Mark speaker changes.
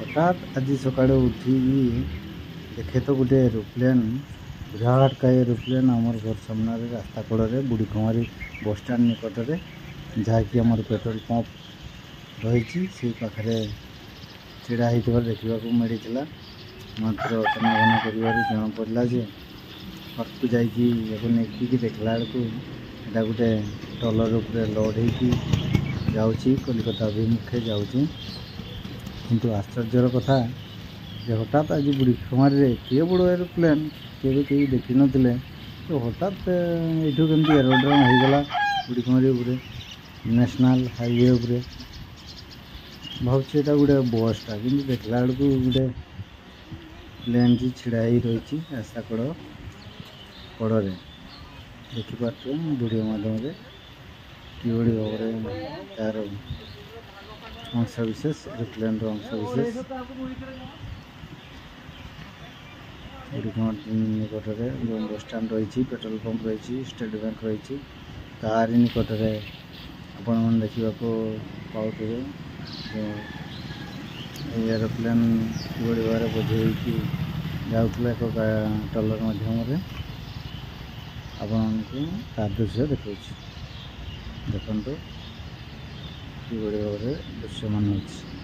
Speaker 1: हठात आज सकाଳେ उठी देखे तो गोटे एरोप्लेन विराट का एरोप्लेन आमर घर सामने रास्ता कड़े बुढ़ीकुमारी बस स्टाण्ड निकटरे जहाँकि आमर पेट्रोल पंप रही से पाखे छिड़ा होता देखा मिलता मात्र तनाघना कर जमापड़ा जे पार्क को जाकि देखला बेलू यहाँ गोटे ट्रलर उपरे लोड हो कलिकता अभिमुखे जाऊँगी किंतु आश्चर्यर कथा हठात आज बुढ़ीकुमारी एत बड़ एरोप्लेन केवे कहीं देखी नथिले तो हठात यू केमती एरोड्रम होगला बुढ़ीकुमारी उपरे नेशनल हाईवे उपरे भावुँ यहाँ गोटे बसटा कि देखला बेलू गोटे प्लेन की छिड़ा रही रास्ता कड़े देखिपे वीडियो माध्यम किभली भाव में तार अंशविशेष एरोप्लेन अंशविशेष निकटरे बस स्टाण्ड रही पेट्रोल पंप रही स्टेट बैंक रही तार निकटरे आपण मैंने देखा पाते एरोप्लेन किभली भाव में बोझे जाऊला एक ट्रलर मध्यम आपण तार दृश्य देखा देखो किभली भाव में दृश्यमान होती।